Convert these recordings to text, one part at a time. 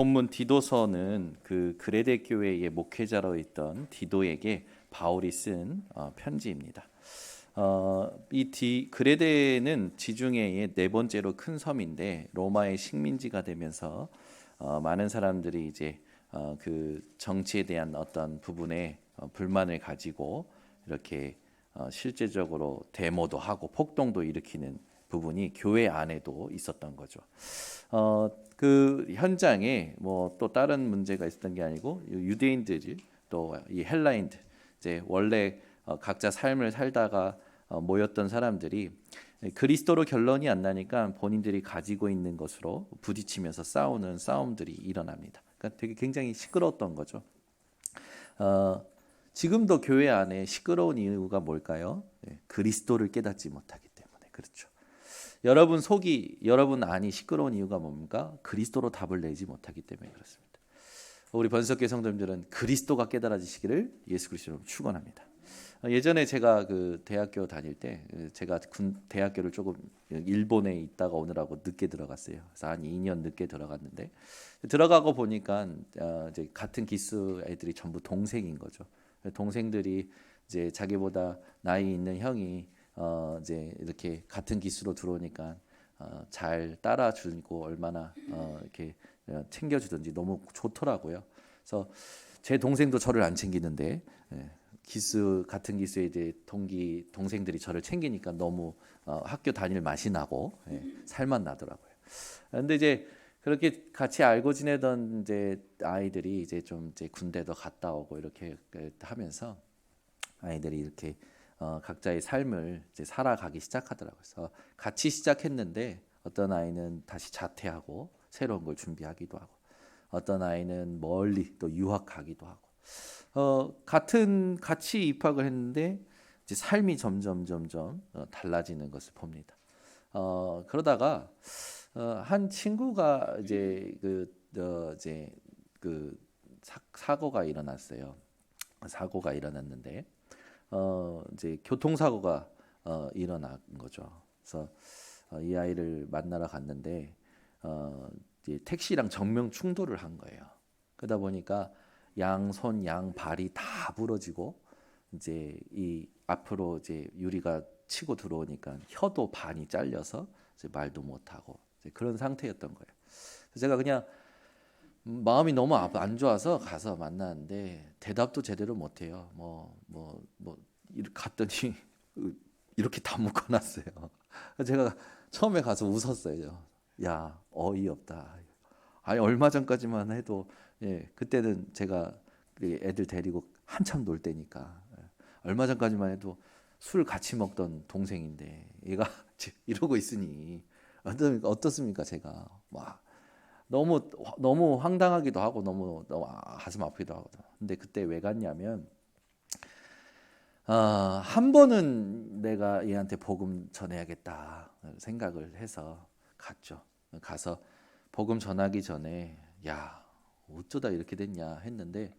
본문 디도서는 그 그레데 교회의 목회자로 있던 디도에게 바울이 쓴 편지입니다. 그레데는 지중해의 네 번째로 큰 섬인데 로마의 식민지가 되면서 많은 사람들이 이제 그 정치에 대한 어떤 부분에 불만을 가지고 이렇게 실제적으로 데모도 하고 폭동도 일으키는 부분이 교회 안에도 있었던 거죠. 그 현장에 뭐 또 다른 문제가 있었던 게 아니고 유대인들이 또 이 헬라인들 이제 원래 각자 삶을 살다가 모였던 사람들이 그리스도로 결론이 안 나니까 본인들이 가지고 있는 것으로 부딪히면서 싸우는 싸움들이 일어납니다. 그러니까 되게 굉장히 시끄러웠던 거죠. 어, 지금도 교회 안에 시끄러운 이유가 뭘까요? 그리스도를 깨닫지 못하기 때문에 그렇죠. 여러분 안이 시끄러운 이유가 뭡니까? 그리스도로 답을 내지 못하기 때문에 그렇습니다. 우리 번석교 성도님들은 그리스도가 깨달아지시기를 예수 그리스도로 축원합니다. 예전에 제가 그 대학교 다닐 때 제가 대학교를 조금 일본에 있다가 오느라고 늦게 들어갔어요. 그래서 한 2년 늦게 들어갔는데 들어가고 보니까 이제 같은 기수 애들이 전부 동생인 거죠. 동생들이 이제 자기보다 나이 있는 형이 이제 이렇게 같은 기수로 들어오니까 잘 따라주고 얼마나 이렇게 챙겨주든지 너무 좋더라고요. 그래서 제 동생도 저를 안 챙기는데 같은 기수의 이제 동생들이 저를 챙기니까 너무 학교 다닐 맛이 나고 살맛 나더라고요. 근데 이제 그렇게 같이 알고 지내던 이제 아이들이 이제 좀 이제 군대도 갔다 오고 이렇게 하면서 아이들이 이렇게 각자의 삶을 이제 살아가기 시작하더라고요. 그래서 같이 시작했는데 어떤 아이는 다시 자퇴하고 새로운 걸 준비하기도 하고 어떤 아이는 멀리 또 유학 가기도 하고 같이 입학을 했는데 이제 삶이 점점 달라지는 것을 봅니다. 그러다가 한 친구가 이제 그 사고가 일어났어요. 사고가 일어났는데 이제 교통사고가 일어난 거죠. 그래서 이 아이를 만나러 갔는데 이제 택시랑 정면 충돌을 한 거예요. 그러다 보니까 양손 양발이 다 부러지고 이제 이 앞으로 이제 유리가 치고 들어오니까 혀도 반이 잘려서 이제 말도 못 하고 그런 상태였던 거예요. 그래서 제가 그냥 마음이 너무 안 좋아서 가서 만났는데 대답도 제대로 못 해요. 이렇게 갔더니 이렇게 다 묶어놨어요. 제가 처음에 가서 웃었어요. 야, 어이없다. 아니 얼마 전까지만 해도 그때는 제가 애들 데리고 한참 놀 때니까 얼마 전까지만 해도 술 같이 먹던 동생인데 얘가 이러고 있으니 어떻습니까 제가 막 너무 황당하기도 하고 너무 가슴 아프기도 하고. 근데 그때 왜 갔냐면 한 번은 내가 얘한테 복음 전해야겠다 생각을 해서 갔죠. 가서 복음 전하기 전에 야 어쩌다 이렇게 됐냐 했는데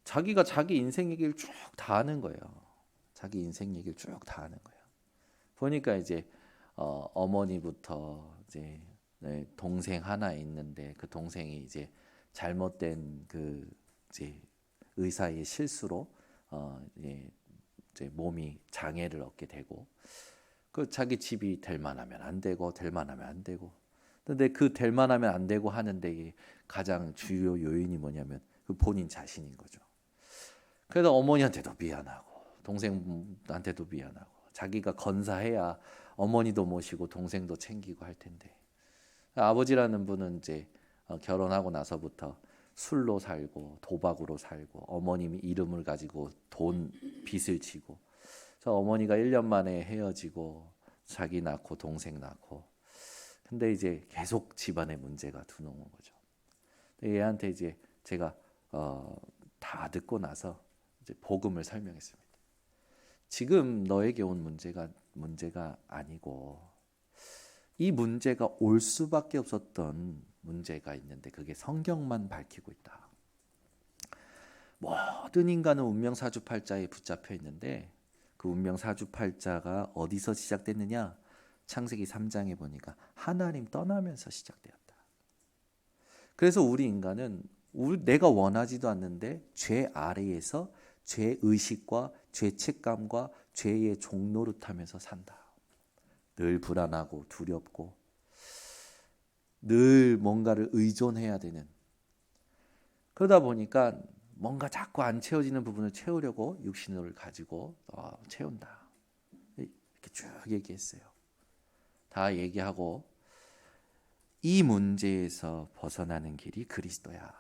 자기가 자기 인생 얘기를 쭉 다 하는 거예요. 자기 인생 얘기를 쭉 다 하는 거예요. 보니까 이제 어머니부터 이제 동생 하나 있는데 그 동생이 이제 잘못된 그 이제 의사의 실수로 이제 몸이 장애를 얻게 되고 그 자기 집이 될 만하면 안 되고 될 만하면 안 되고 근데 그 될 만하면 안 되고 하는데 가장 주요 요인이 뭐냐면 그 본인 자신인 거죠. 그래서 어머니한테도 미안하고 동생한테도 미안하고 자기가 건사해야 어머니도 모시고 동생도 챙기고 할 텐데 아버지라는 분은 이제 결혼하고 나서부터 술로 살고 도박으로 살고 어머님 이름을 가지고 돈 빚을 지고 저 어머니가 1년 만에 헤어지고 자기 낳고 동생 낳고 근데 이제 계속 집안에 문제가 두놓은 거죠. 얘한테 이제 제가 다 듣고 나서 이제 복음을 설명했습니다. 지금 너에게 온 문제가 아니고 이 문제가 올 수밖에 없었던 문제가 있는데 그게 성경만 밝히고 있다. 모든 인간은 운명사주팔자에 붙잡혀 있는데 그 운명사주팔자가 어디서 시작됐느냐? 창세기 3장에 보니까 하나님 떠나면서 시작되었다. 그래서 우리 인간은 내가 원하지도 않는데 죄 아래에서 죄 의식과 죄책감과 죄의 종노릇하면서 산다. 늘 불안하고 두렵고 늘 뭔가를 의존해야 되는, 그러다 보니까 뭔가 자꾸 안 채워지는 부분을 채우려고 육신을 가지고 채운다. 이렇게 쭉 얘기했어요. 다 얘기하고 이 문제에서 벗어나는 길이 그리스도야.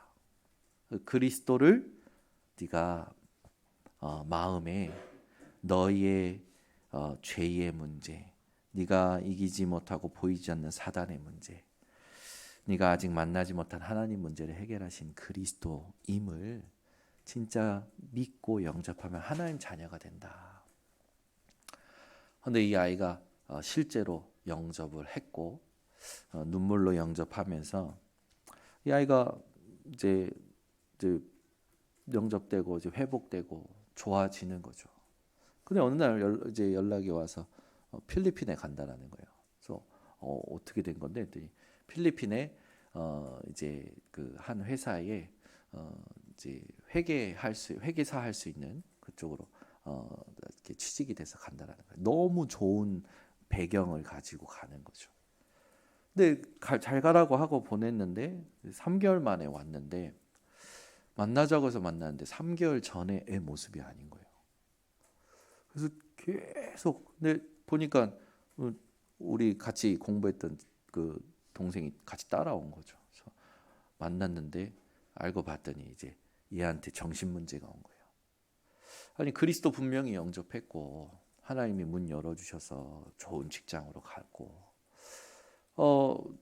그리스도를 네가 마음에 너희의 죄의 문제, 네가 이기지 못하고 보이지 않는 사단의 문제, 네가 아직 만나지 못한 하나님 문제를 해결하신 그리스도임을 진짜 믿고 영접하면 하나님 자녀가 된다. 그런데 이 아이가 실제로 영접을 했고 눈물로 영접하면서 이 아이가 이제 영접되고 이제 회복되고 좋아지는 거죠. 근데 어느 날 이제 연락이 와서 필리핀에 간다라는 거예요. 그래서 어떻게 된 건데 했더니 필리핀에 이제 그 한 회사에 이제 회계사 할 수 있는 그쪽으로 이렇게 취직이 돼서 간다라는 거예요. 너무 좋은 배경을 가지고 가는 거죠. 근데 잘 가라고 하고 보냈는데 3개월 만에 왔는데 만나자고 해서 만났는데 3개월 전의 모습이 아닌 거예요. 그래서 계속 근데 보니까 우리 같이 공부했던 그 동생이 같이 따라온 거죠. 그래서 만났는데 알고 봤더니 이제 얘한테 정신 문제가 온 거예요. 아니 그리스도 분명히 영접했고 하나님이 문 열어주셔서 좋은 직장으로 갔고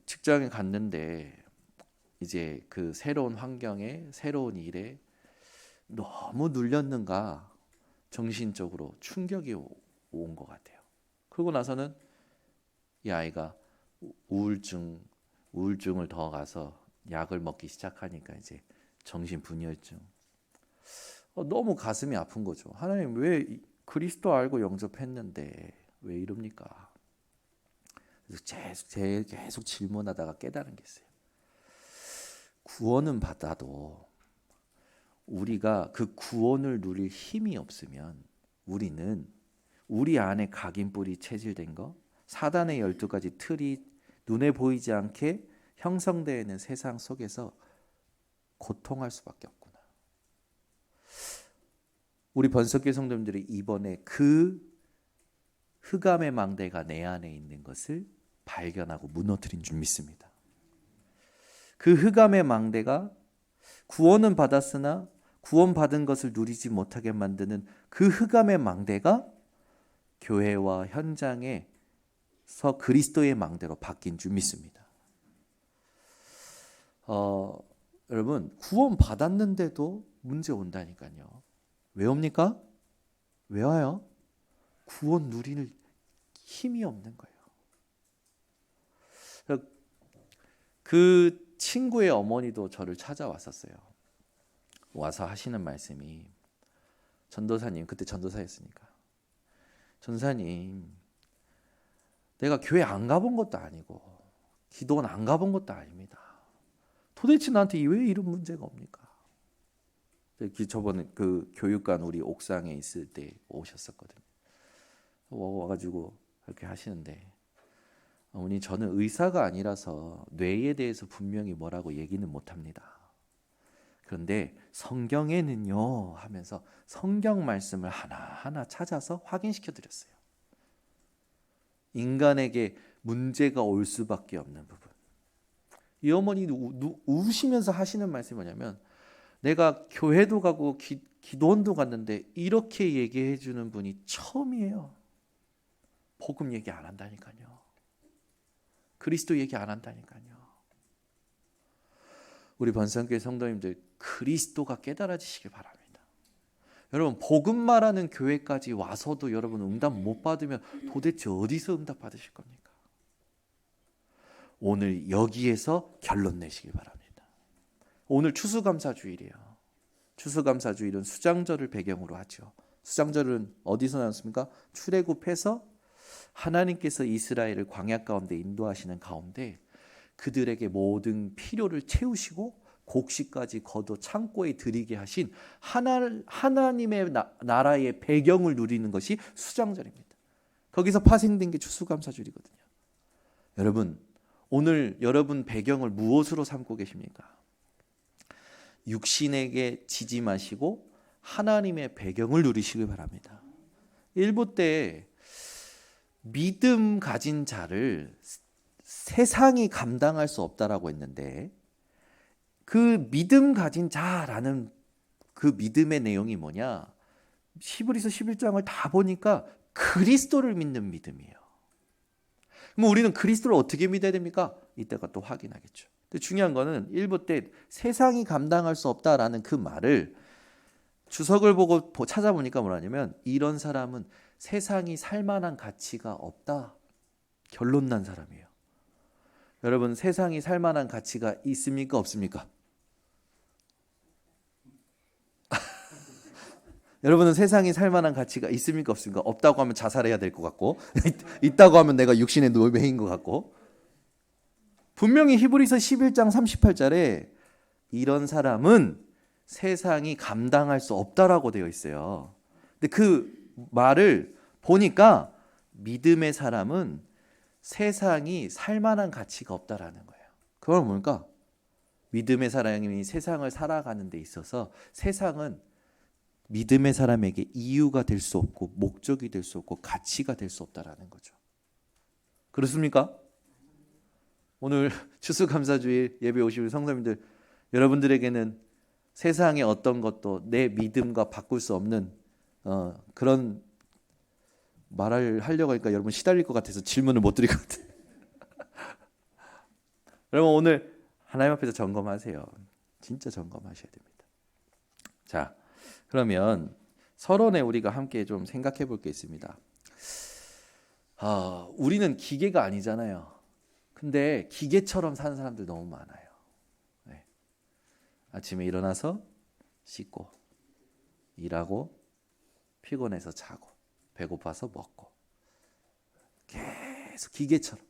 직장에 갔는데 이제 그 새로운 환경에 새로운 일에 너무 눌렸는가 정신적으로 충격이 온 것 같아요. 그러고 나서는 이 아이가 우울증을 더 가서 약을 먹기 시작하니까 이제 정신분열증. 너무 가슴이 아픈 거죠. 하나님 왜 그리스도 알고 영접했는데 왜 이럽니까? 그래서 계속 질문하다가 깨달은 게 있어요. 구원은 받아도 우리가 그 구원을 누릴 힘이 없으면 우리는 우리 안에 각인뿔이 체질된 거, 사단의 12가지 틀이 눈에 보이지 않게 형성되어 있는 세상 속에서 고통할 수밖에 없구나. 우리 번석교 성도님들이 이번에 그 흑암의 망대가 내 안에 있는 것을 발견하고 무너뜨린 줄 믿습니다. 그 흑암의 망대가 구원은 받았으나 구원받은 것을 누리지 못하게 만드는 그 흑암의 망대가 교회와 현장에서 그리스도의 망대로 바뀐 줄 믿습니다. 여러분 구원 받았는데도 문제 온다니까요. 왜 옵니까? 왜 와요? 구원 누리는 힘이 없는 거예요. 그 친구의 어머니도 저를 찾아왔었어요. 와서 하시는 말씀이 전도사님, 그때 전도사였으니까 전사님, 내가 교회 안 가본 것도 아니고 기도원 안 가본 것도 아닙니다. 도대체 나한테 왜 이런 문제가 옵니까? 저번에 그 교육관 우리 옥상에 있을 때 오셨었거든요. 와가지고 이렇게 하시는데 어머니 저는 의사가 아니라서 뇌에 대해서 분명히 뭐라고 얘기는 못합니다. 그런데 성경에는요 하면서 성경 말씀을 하나하나 찾아서 확인시켜 드렸어요. 인간에게 문제가 올 수밖에 없는 부분. 이 어머니 우시면서 하시는 말씀이 뭐냐면 내가 교회도 가고 기도원도 갔는데 이렇게 얘기해 주는 분이 처음이에요. 복음 얘기 안 한다니까요. 그리스도 얘기 안 한다니까요. 우리 번성교회 성도님들 그리스도가 깨달아지시길 바랍니다. 여러분 복음 말하는 교회까지 와서도 여러분 응답 못 받으면 도대체 어디서 응답 받으실 겁니까? 오늘 여기에서 결론 내시길 바랍니다. 오늘 추수감사주일이에요. 추수감사주일은 수장절을 배경으로 하죠. 수장절은 어디서 나왔습니까? 출애굽해서 하나님께서 이스라엘을 광야 가운데 인도하시는 가운데 그들에게 모든 필요를 채우시고 곡식까지 거둬 창고에 들이게 하신 하나님의 나라의 배경을 누리는 것이 수장절입니다. 거기서 파생된 게 추수감사절이거든요. 여러분, 오늘 여러분 배경을 무엇으로 삼고 계십니까? 육신에게 지지 마시고 하나님의 배경을 누리시길 바랍니다. 일부 때 믿음 가진 자를 세상이 감당할 수 없다라고 했는데, 그 믿음 가진 자라는 그 믿음의 내용이 뭐냐? 히브리서 11장을 다 보니까 그리스도를 믿는 믿음이에요. 그럼 우리는 그리스도를 어떻게 믿어야 됩니까? 이따가 또 확인하겠죠. 근데 중요한 거는 일부 때 세상이 감당할 수 없다라는 그 말을 주석을 보고 찾아보니까 뭐라냐면, 이런 사람은 세상이 살만한 가치가 없다, 결론 난 사람이에요. 여러분, 세상이 살만한 가치가 있습니까, 없습니까? 여러분은 세상이 살만한 가치가 있습니까, 없습니까? 없다고 하면 자살해야 될 것 같고 있다고 하면 내가 육신의 노예인 것 같고. 분명히 히브리서 11장 38절에 이런 사람은 세상이 감당할 수 없다라고 되어 있어요. 근데 그 말을 보니까 믿음의 사람은 세상이 살만한 가치가 없다라는 거예요. 그건 뭘까? 믿음의 사람이 세상을 살아가는 데 있어서 세상은 믿음의 사람에게 이유가 될 수 없고 목적이 될 수 없고 가치가 될 수 없다라는 거죠. 그렇습니까? 오늘 추수감사주일 예배 오신 성도님들, 여러분들에게는 세상의 어떤 것도 내 믿음과 바꿀 수 없는 그런 말을 하려고 하니까 여러분 시달릴 것 같아서 질문을 못 드릴 것 같아요. 여러분, 오늘 하나님 앞에서 점검하세요. 진짜 점검하셔야 됩니다. 자, 그러면 서론에 우리가 함께 좀 생각해 볼 게 있습니다. 우리는 기계가 아니잖아요. 근데 기계처럼 사는 사람들 너무 많아요. 네. 아침에 일어나서 씻고, 일하고, 피곤해서 자고, 배고파서 먹고, 계속 기계처럼.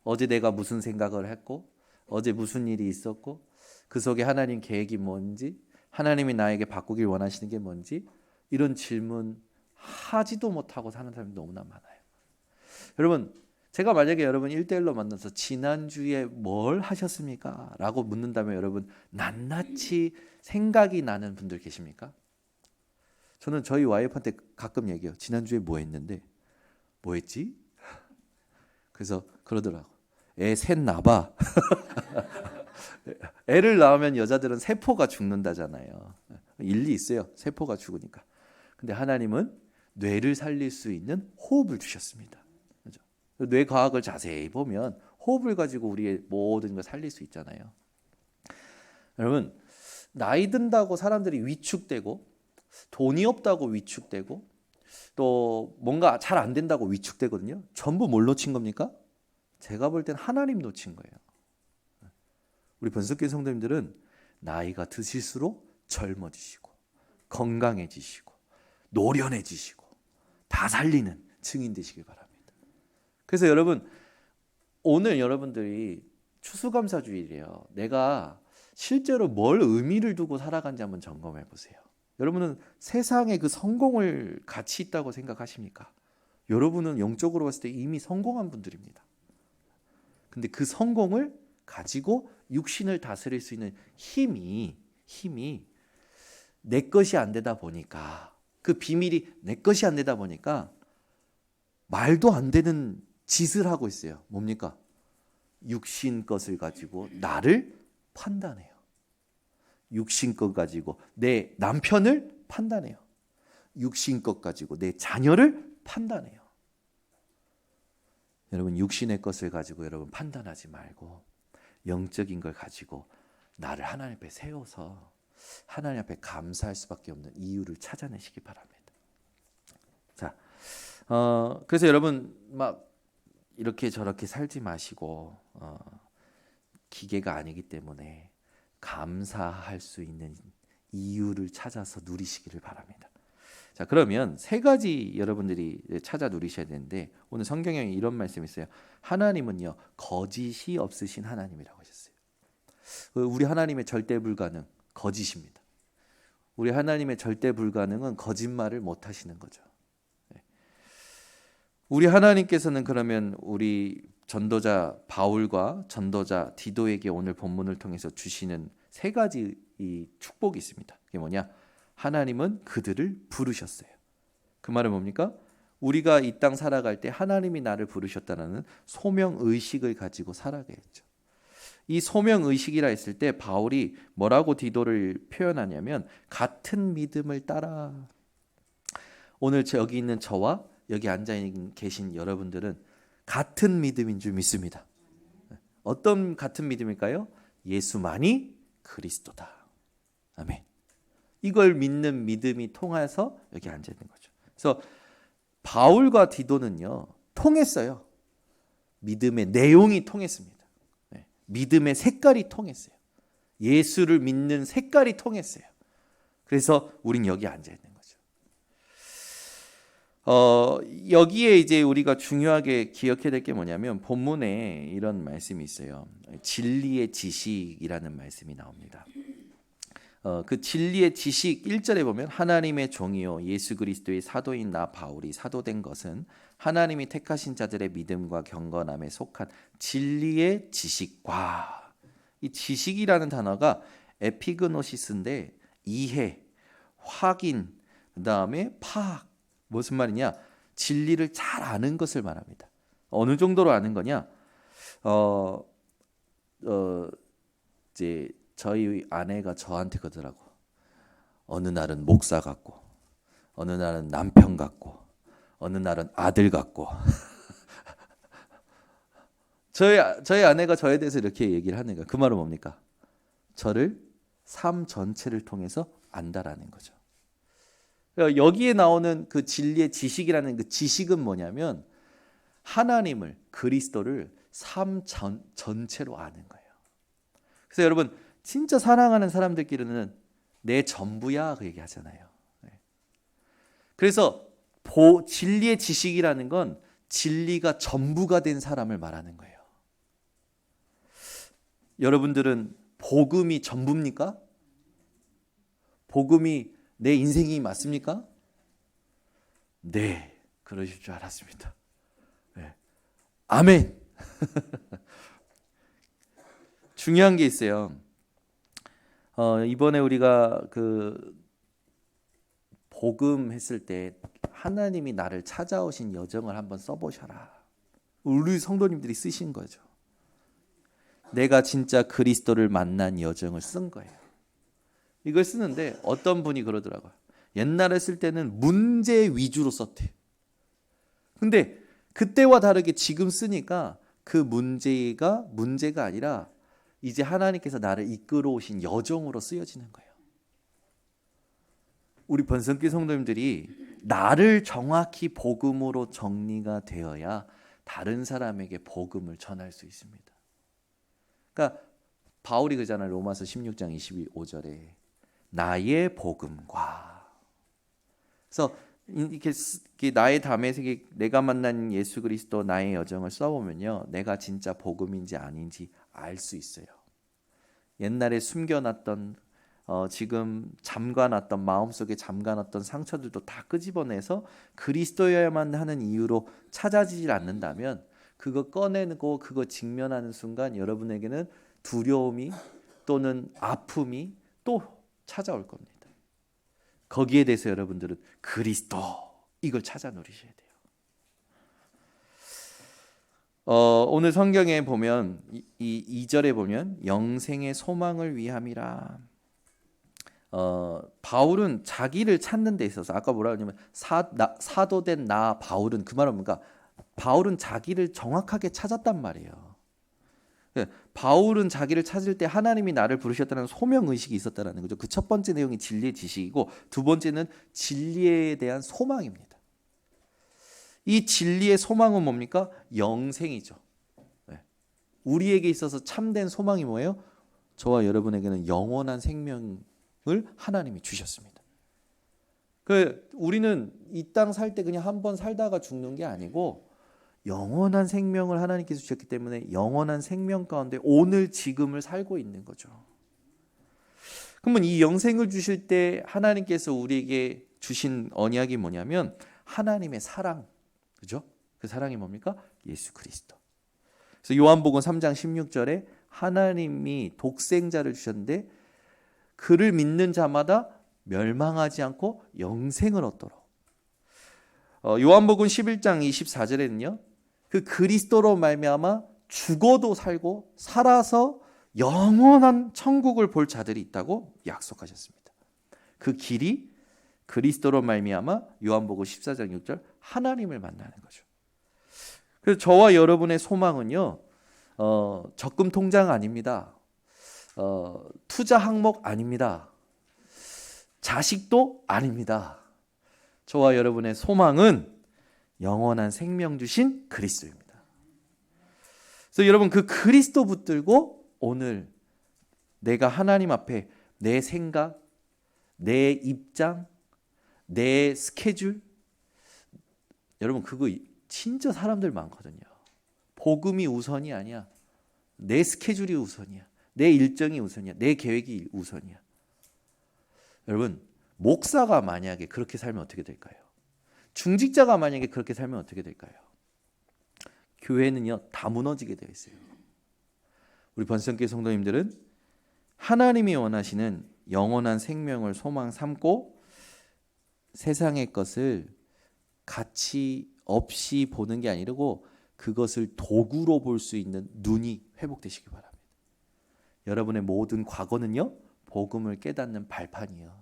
어제 내가 무슨 생각을 했고, 어제 무슨 일이 있었고, 그 속에 하나님 계획이 뭔지, 하나님이 나에게 바꾸길 원하시는 게 뭔지, 이런 질문 하지도 못하고 사는 사람이 너무나 많아요. 여러분, 제가 만약에 여러분 1대1로 만나서 지난주에 뭘 하셨습니까? 라고 묻는다면 여러분 낱낱이 생각이 나는 분들 계십니까? 저는 저희 와이프한테 가끔 얘기해요. 지난주에 뭐 했는데? 뭐 했지? 그래서 그러더라고. 애 셋 낳아봐. 애를 낳으면 여자들은 세포가 죽는다잖아요. 일리 있어요. 세포가 죽으니까. 근데 하나님은 뇌를 살릴 수 있는 호흡을 주셨습니다. 그렇죠? 뇌 과학을 자세히 보면 호흡을 가지고 우리의 모든 걸 살릴 수 있잖아요. 여러분, 나이 든다고 사람들이 위축되고, 돈이 없다고 위축되고, 또 뭔가 잘 안 된다고 위축되거든요. 전부 뭘 놓친 겁니까? 제가 볼 땐 하나님 놓친 거예요. 우리 번석교회 성도님들은 나이가 드실수록 젊어지시고 건강해지시고 노련해지시고 다 살리는 증인 되시길 바랍니다. 그래서 여러분, 오늘 여러분들이 추수감사주일이에요. 내가 실제로 뭘 의미를 두고 살아간지 한번 점검해 보세요. 여러분은 세상에 그 성공을 가치 있다고 생각하십니까? 여러분은 영적으로 봤을 때 이미 성공한 분들입니다. 근데 그 성공을 가지고 육신을 다스릴 수 있는 힘이 내 것이 안 되다 보니까, 그 비밀이 내 것이 안 되다 보니까 말도 안 되는 짓을 하고 있어요. 뭡니까? 육신 것을 가지고 나를 판단해요. 육신 것 가지고 내 남편을 판단해요. 육신 것 가지고 내 자녀를 판단해요. 여러분, 육신의 것을 가지고 여러분 판단하지 말고 영적인 걸 가지고 나를 하나님 앞에 세워서 하나님 앞에 감사할 수밖에 없는 이유를 찾아내시기 바랍니다. 자, 그래서 여러분 막 이렇게 저렇게 살지 마시고 기계가 아니기 때문에 감사할 수 있는 이유를 찾아서 누리시기를 바랍니다. 자, 그러면 세 가지 여러분들이 찾아 누리셔야 되는데 오늘 성경에 이런 말씀이 있어요. 하나님은요 거짓이 없으신 하나님이라고 하셨어요. 우리 하나님의 절대 불가능 거짓입니다. 우리 하나님의 절대 불가능은 거짓말을 못 하시는 거죠. 우리 하나님께서는 그러면 우리 전도자 바울과 전도자 디도에게 오늘 본문을 통해서 주시는 세 가지 이 축복이 있습니다. 그게 뭐냐? 하나님은 그들을 부르셨어요. 그 말은 뭡니까? 우리가 이 땅 살아갈 때 하나님이 나를 부르셨다는 소명 의식을 가지고 살아가야죠. 이 소명 의식이라 했을 때 바울이 뭐라고 디도를 표현하냐면 같은 믿음을 따라. 오늘 여기 있는 저와 여기 앉아 계신 여러분들은 같은 믿음인 줄 믿습니다. 어떤 같은 믿음일까요? 예수만이 그리스도다. 아멘. 이걸 믿는 믿음이 통해서 여기 앉아 있는 거죠. 그래서 바울과 디도는요 통했어요. 믿음의 내용이 통했습니다. 믿음의 색깔이 통했어요. 예수를 믿는 색깔이 통했어요. 그래서 우린 여기 앉아 있는 거죠. 여기에 이제 우리가 중요하게 기억해야 될 게 뭐냐면 본문에 이런 말씀이 있어요. 진리의 지식이라는 말씀이 나옵니다. 그 진리의 지식 1절에 보면 하나님의 종이요 예수 그리스도의 사도인 나 바울이 사도된 것은 하나님이 택하신 자들의 믿음과 경건함에 속한 진리의 지식과, 이 지식이라는 단어가 에피그노시스인데 이해, 확인, 그다음에 파악. 무슨 말이냐? 진리를 잘 아는 것을 말합니다. 어느 정도로 아는 거냐? 이제 저희 아내가 저한테 그러더라고. 어느 날은 목사 같고, 어느 날은 남편 같고, 어느 날은 아들 같고. 저희 아내가 저에 대해서 이렇게 얘기를 하는 거예요. 그 말은 뭡니까? 저를 삶 전체를 통해서 안다라는 거죠. 여기에 나오는 그 진리의 지식이라는 그 지식은 뭐냐면 하나님을, 그리스도를 삶 전체로 아는 거예요. 그래서 여러분 진짜 사랑하는 사람들끼리는 내 전부야 그 얘기 하잖아요. 그래서 진리의 지식이라는 건 진리가 전부가 된 사람을 말하는 거예요. 여러분들은 복음이 전부입니까? 복음이 내 인생이 맞습니까? 네, 그러실 줄 알았습니다. 네. 아멘. 중요한 게 있어요. 이번에 우리가 그 복음 했을 때 하나님이 나를 찾아오신 여정을 한번 써보셔라. 우리 성도님들이 쓰신 거죠. 내가 진짜 그리스도를 만난 여정을 쓴 거예요. 이걸 쓰는데 어떤 분이 그러더라고요. 옛날에 쓸 때는 문제 위주로 썼대. 근데 그때와 다르게 지금 쓰니까 그 문제가 아니라 이제 하나님께서 나를 이끌어 오신 여정으로 쓰여지는 거예요. 우리 번성교 성도님들이 나를 정확히 복음으로 정리가 되어야 다른 사람에게 복음을 전할 수 있습니다. 그러니까 바울이 그러잖아요. 로마서 16장 25절에 나의 복음과. 그래서 이렇게 나의 담에서 내가 만난 예수 그리스도 나의 여정을 써보면요, 내가 진짜 복음인지 아닌지 알 수 있어요. 옛날에 숨겨놨던 지금 잠가놨던 마음속에 잠가놨던 상처들도 다 끄집어내서 그리스도여야만 하는 이유로 찾아지질 않는다면 그거 꺼내고 그거 직면하는 순간 여러분에게는 두려움이 또는 아픔이 또 찾아올 겁니다. 거기에 대해서 여러분들은 그리스도 이걸 찾아 누리셔야 돼요. 오늘 성경에 보면 이 2절에 보면 영생의 소망을 위함이라. 바울은 자기를 찾는 데 있어서 아까 뭐라 그러냐면 사도된 나 바울은 그 말은 뭔가 바울은 자기를 정확하게 찾았단 말이에요. 바울은 자기를 찾을 때 하나님이 나를 부르셨다는 소명의식이 있었다는 거죠. 그 첫 번째 내용이 진리의 지식이고 두 번째는 진리에 대한 소망입니다. 이 진리의 소망은 뭡니까? 영생이죠. 우리에게 있어서 참된 소망이 뭐예요? 저와 여러분에게는 영원한 생명을 하나님이 주셨습니다. 우리는 이 땅 살 때 그냥 한 번 살다가 죽는 게 아니고 영원한 생명을 하나님께서 주셨기 때문에 영원한 생명 가운데 오늘 지금을 살고 있는 거죠. 그러면 이 영생을 주실 때 하나님께서 우리에게 주신 언약이 뭐냐면 하나님의 사랑, 그죠? 그 사랑이 뭡니까? 예수 그리스도. 그래서 요한복음 3장 16절에 하나님이 독생자를 주셨는데 그를 믿는 자마다 멸망하지 않고 영생을 얻도록. 요한복음 11장 24절에는요. 그 그리스도로 말미암아 죽어도 살고 살아서 영원한 천국을 볼 자들이 있다고 약속하셨습니다. 그 길이 그리스도로 말미암아 요한복음 14장 6절 하나님을 만나는 거죠. 그래서 저와 여러분의 소망은요. 적금 통장 아닙니다. 투자 항목 아닙니다. 자식도 아닙니다. 저와 여러분의 소망은 영원한 생명 주신 그리스도입니다. 그래서 여러분 그 그리스도 붙들고 오늘 내가 하나님 앞에 내 생각, 내 입장, 내 스케줄, 여러분 그거 진짜 사람들 많거든요. 복음이 우선이 아니야. 내 스케줄이 우선이야. 내 일정이 우선이야. 내 계획이 우선이야. 여러분 목사가 만약에 그렇게 살면 어떻게 될까요? 중직자가 만약에 그렇게 살면 어떻게 될까요? 교회는요 다 무너지게 되어 있어요. 우리 번성교회 성도님들은 하나님이 원하시는 영원한 생명을 소망 삼고 세상의 것을 가치 없이 보는 게 아니고 그것을 도구로 볼 수 있는 눈이 회복되시기 바랍니다. 여러분의 모든 과거는요 복음을 깨닫는 발판이에요.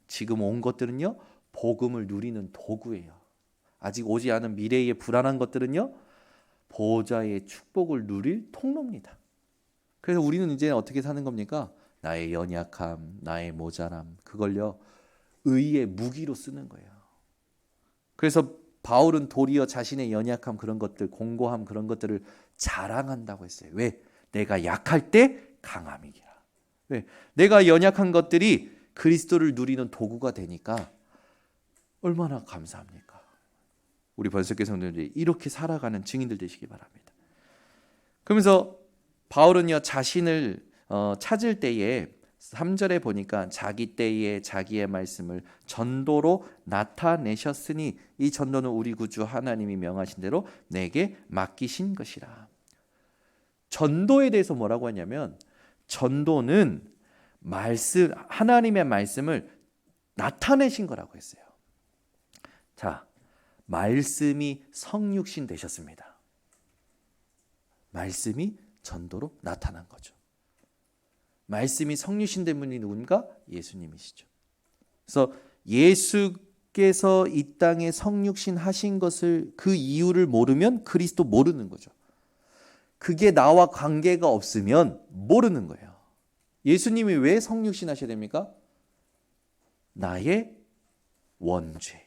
지금 온 것들은요 복음을 누리는 도구예요. 아직 오지 않은 미래의 불안한 것들은요 보호자의 축복을 누릴 통로입니다. 그래서 우리는 이제 어떻게 사는 겁니까? 나의 연약함, 나의 모자람, 그걸요 의의 무기로 쓰는 거예요. 그래서 바울은 도리어 자신의 연약함 그런 것들, 공고함 그런 것들을 자랑한다고 했어요. 왜? 내가 약할 때 강함이기라. 왜? 내가 연약한 것들이 그리스도를 누리는 도구가 되니까 얼마나 감사합니까? 우리 번석교 성도들이 이렇게 살아가는 증인들 되시기 바랍니다. 그러면서 바울은요 자신을 찾을 때에 3절에 보니까 자기 때에 자기의 말씀을 전도로 나타내셨으니 이 전도는 우리 구주 하나님이 명하신 대로 내게 맡기신 것이라. 전도에 대해서 뭐라고 하냐면 전도는 하나님의 말씀을 나타내신 거라고 했어요. 자, 말씀이 성육신 되셨습니다. 말씀이 전도로 나타난 거죠. 말씀이 성육신 된 분이 누군가? 예수님이시죠. 그래서 예수께서 이 땅에 성육신 하신 것을 그 이유를 모르면 그리스도 모르는 거죠. 그게 나와 관계가 없으면 모르는 거예요. 예수님이 왜 성육신 하셔야 됩니까? 나의 원죄,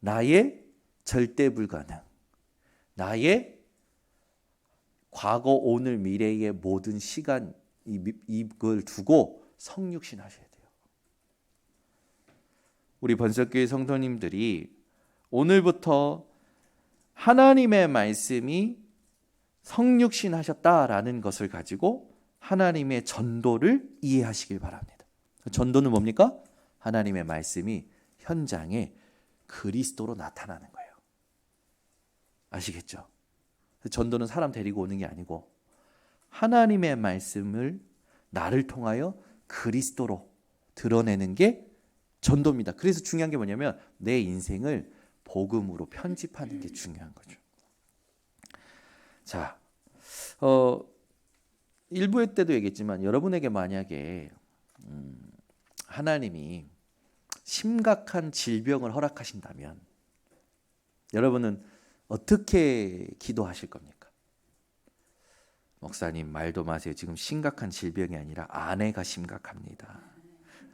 나의 절대 불가능, 나의 과거, 오늘, 미래의 모든 시간 이걸 두고 성육신 하셔야 돼요. 우리 번석교회 성도님들이 오늘부터 하나님의 말씀이 성육신 하셨다라는 것을 가지고 하나님의 전도를 이해하시길 바랍니다. 전도는 뭡니까? 하나님의 말씀이 현장에 그리스도로 나타나는 거예요. 아시겠죠? 전도는 사람 데리고 오는 게 아니고 하나님의 말씀을 나를 통하여 그리스도로 드러내는 게 전도입니다. 그래서 중요한 게 뭐냐면 내 인생을 복음으로 편집하는 게 중요한 거죠. 자, 1부의 때도 얘기했지만 여러분에게 만약에 하나님이 심각한 질병을 허락하신다면 여러분은 어떻게 기도하실 겁니까? 목사님 말도 마세요. 지금 심각한 질병이 아니라 아내가 심각합니다.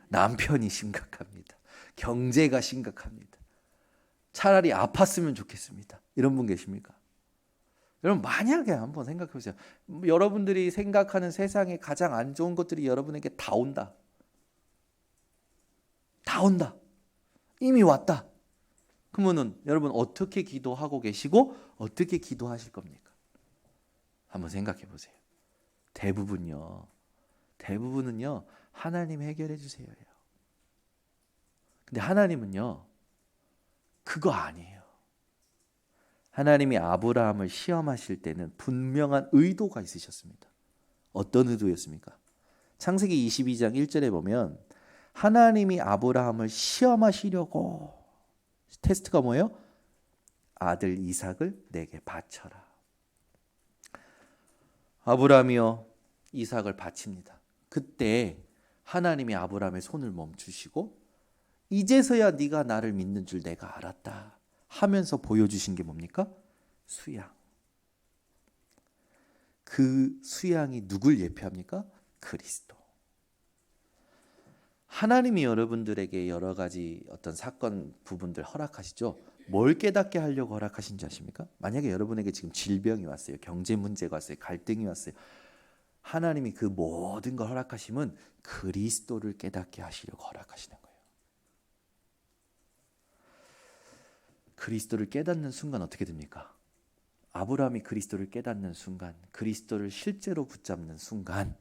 남편이 심각합니다. 경제가 심각합니다. 차라리 아팠으면 좋겠습니다. 이런 분 계십니까? 여러분 만약에 한번 생각해 보세요. 여러분들이 생각하는 세상에 가장 안 좋은 것들이 여러분에게 다 온다. 다 온다. 이미 왔다. 그러면은 여러분 어떻게 기도하고 계시고 어떻게 기도하실 겁니까? 한번 생각해 보세요. 대부분은요 하나님 해결해 주세요. 근데 하나님은요 그거 아니에요. 하나님이 아브라함을 시험하실 때는 분명한 의도가 있으셨습니다. 어떤 의도였습니까? 창세기 22장 1절에 보면 하나님이 아브라함을 시험하시려고, 테스트가 뭐예요? 아들 이삭을 내게 바쳐라. 아브라함이요 이삭을 바칩니다. 그때 하나님이 아브라함의 손을 멈추시고 이제서야 네가 나를 믿는 줄 내가 알았다 하면서 보여주신 게 뭡니까? 수양. 그 수양이 누굴 예표합니까? 그리스도. 하나님이 여러분들에게 여러 가지 어떤 사건 부분들 허락하시죠. 뭘 깨닫게 하려고 허락하신지 아십니까? 만약에 여러분에게 지금 질병이 왔어요. 경제 문제가 왔어요. 갈등이 왔어요. 하나님이 그 모든 걸 허락하시면 그리스도를 깨닫게 하시려고 허락하시는 거예요. 그리스도를 깨닫는 순간 어떻게 됩니까? 아브라함이 그리스도를 깨닫는 순간, 그리스도를 실제로 붙잡는 순간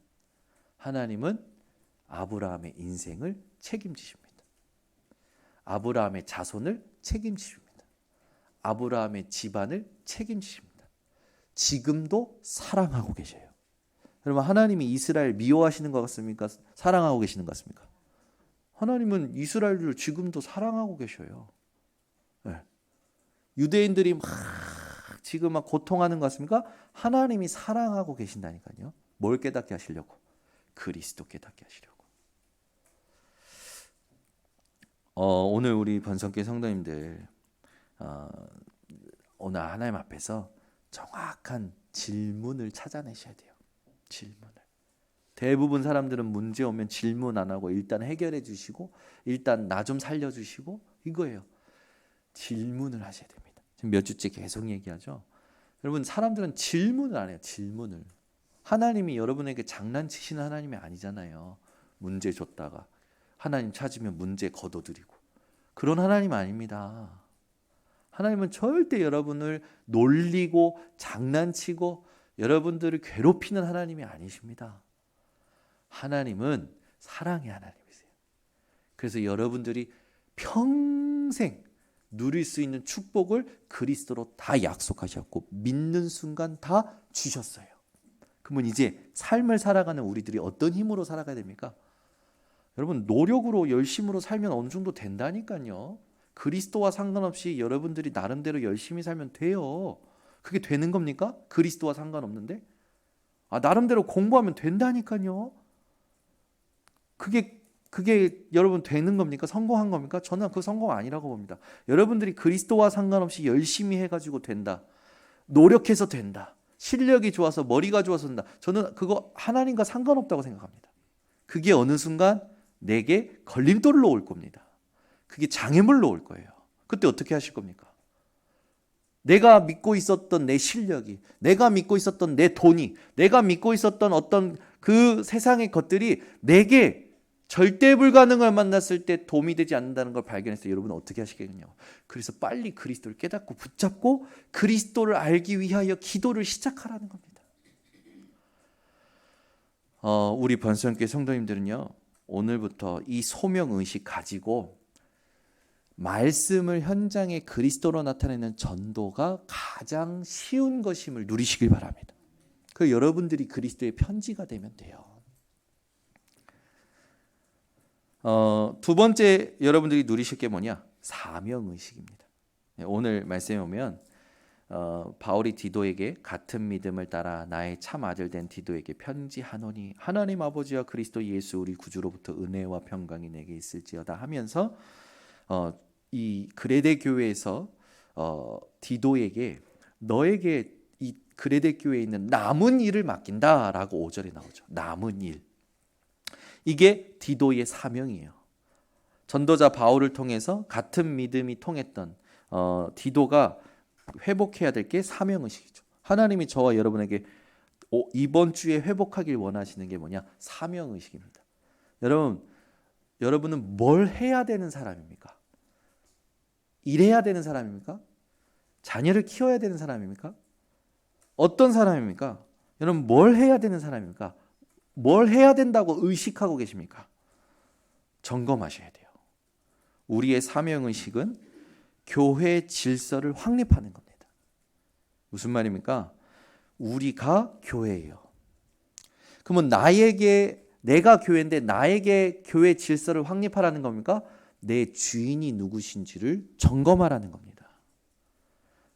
하나님은 아브라함의 인생을 책임지십니다. 아브라함의 자손을 책임지십니다. 아브라함의 집안을 책임지십니다. 지금도 사랑하고 계셔요. 여러분 하나님이 이스라엘 미워하시는 것 같습니까? 사랑하고 계시는 것 같습니까? 하나님은 이스라엘을 지금도 사랑하고 계셔요. 네. 유대인들이 지금 막 고통하는 것 같습니까? 하나님이 사랑하고 계신다니까요. 뭘 깨닫게 하시려고? 그리스도 깨닫게 하시려고. 오늘 우리 번성교회 성도님들 오늘 하나님 앞에서 정확한 질문을 찾아내셔야 돼요. 질문을. 대부분 사람들은 문제 오면 질문 안 하고 일단 해결해 주시고 일단 나 좀 살려주시고 이거예요. 질문을 하셔야 됩니다. 지금 몇 주째 계속 얘기하죠. 여러분 사람들은 질문을 안 해요. 질문을. 하나님이 여러분에게 장난치시는 하나님이 아니잖아요. 문제 줬다가 하나님 찾으면 문제 거둬드리고 그런 하나님 아닙니다. 하나님은 절대 여러분을 놀리고 장난치고 여러분들을 괴롭히는 하나님이 아니십니다. 하나님은 사랑의 하나님이세요. 그래서 여러분들이 평생 누릴 수 있는 축복을 그리스도로 다 약속하셨고 믿는 순간 다 주셨어요. 그러면 이제 삶을 살아가는 우리들이 어떤 힘으로 살아가야 됩니까? 여러분 노력으로 열심으로 살면 어느 정도 된다니까요. 그리스도와 상관없이 여러분들이 나름대로 열심히 살면 돼요. 그게 되는 겁니까? 그리스도와 상관없는데? 나름대로 공부하면 된다니까요. 그게 여러분 되는 겁니까? 성공한 겁니까? 저는 그 성공 아니라고 봅니다. 여러분들이 그리스도와 상관없이 열심히 해가지고 된다. 노력해서 된다. 실력이 좋아서 머리가 좋아서 된다. 저는 그거 하나님과 상관없다고 생각합니다. 그게 어느 순간 내게 걸림돌로 올 겁니다. 그게 장애물로 올 거예요. 그때 어떻게 하실 겁니까? 내가 믿고 있었던 내 실력이, 내가 믿고 있었던 내 돈이, 내가 믿고 있었던 어떤 그 세상의 것들이 내게 절대 불가능을 만났을 때 도움이 되지 않는다는 걸 발견해서 여러분은 어떻게 하시겠냐고. 그래서 빨리 그리스도를 깨닫고 붙잡고 그리스도를 알기 위하여 기도를 시작하라는 겁니다. 우리 번성교회 성도님들은요. 오늘부터 이 소명의식 가지고 말씀을 현장에 그리스도로 나타내는 전도가 가장 쉬운 것임을 누리시길 바랍니다. 그 여러분들이 그리스도의 편지가 되면 돼요. 두 번째 여러분들이 누리실 게 뭐냐? 사명의식입니다. 오늘 말씀에 오면 바울이 디도에게 같은 믿음을 따라 나의 참 아들 된 디도에게 편지하노니 하나님 아버지와 그리스도 예수 우리 구주로부터 은혜와 평강이 내게 있을지어다 하면서 이 그레데 교회에서 디도에게 너에게 이 그레데 교회에 있는 남은 일을 맡긴다라고 5절에 나오죠. 남은 일. 이게 디도의 사명이에요. 전도자 바울을 통해서 같은 믿음이 통했던 디도가 회복해야 될 게 사명의식이죠. 하나님이 저와 여러분에게 이번 주에 회복하길 원하시는 게 뭐냐? 사명의식입니다. 여러분은 뭘 해야 되는 사람입니까? 일해야 되는 사람입니까? 자녀를 키워야 되는 사람입니까? 어떤 사람입니까? 여러분 뭘 해야 되는 사람입니까? 뭘 해야 된다고 의식하고 계십니까? 점검하셔야 돼요. 우리의 사명의식은 교회 질서를 확립하는 겁니다. 무슨 말입니까? 우리가 교회예요. 그러면 내가 교회인데 나에게 교회 질서를 확립하라는 겁니까? 내 주인이 누구신지를 점검하라는 겁니다.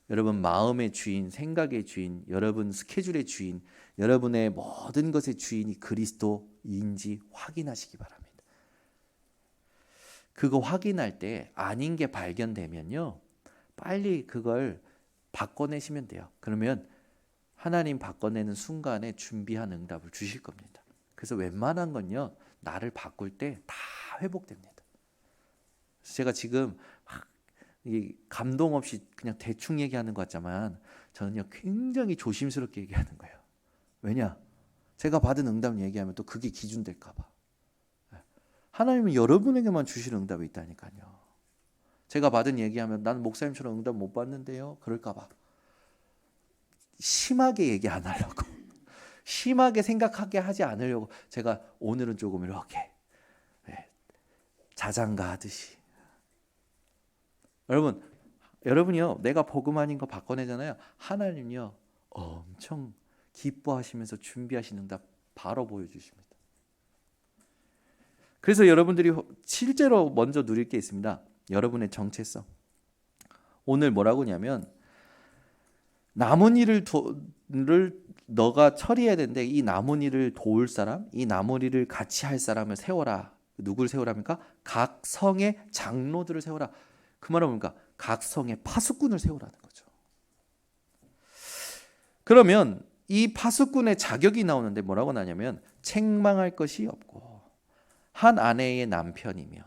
여러분 마음의 주인, 생각의 주인, 여러분 스케줄의 주인, 여러분의 모든 것의 주인이 그리스도인지 확인하시기 바랍니다. 그거 확인할 때 아닌 게 발견되면요, 빨리 그걸 바꿔내시면 돼요. 그러면 하나님 바꿔내는 순간에 준비한 응답을 주실 겁니다. 그래서 웬만한 건요, 나를 바꿀 때 다 회복됩니다. 제가 지금 감동 없이 그냥 대충 얘기하는 것 같지만 저는요 굉장히 조심스럽게 얘기하는 거예요. 왜냐? 제가 받은 응답 얘기하면 또 그게 기준 될까 봐. 하나님은 여러분에게만 주시는 응답이 있다니까요. 제가 받은 얘기하면 난 목사님처럼 응답 못 받는데요, 그럴까 봐 심하게 얘기 안 하려고, 심하게 생각하게 하지 않으려고 제가 오늘은 조금 이렇게 자장가 하듯이. 여러분이요, 내가 복음 아닌 거 바꿔내잖아요. 하나님요 엄청 기뻐하시면서 준비하신 응답 바로 보여주십니다. 그래서 여러분들이 실제로 먼저 누릴 게 있습니다. 여러분의 정체성. 오늘 뭐라고 하냐면, 남은 일을 너가 처리해야 되는데 이 남은 일을 도울 사람, 이 남은 일을 같이 할 사람을 세워라. 누굴 세우랍니까? 각 성의 장로들을 세워라. 그 말은 뭡니까? 각 성의 파수꾼을 세우라는 거죠. 그러면 이 파수꾼의 자격이 나오는데 뭐라고 나냐면, 책망할 것이 없고 한 아내의 남편이며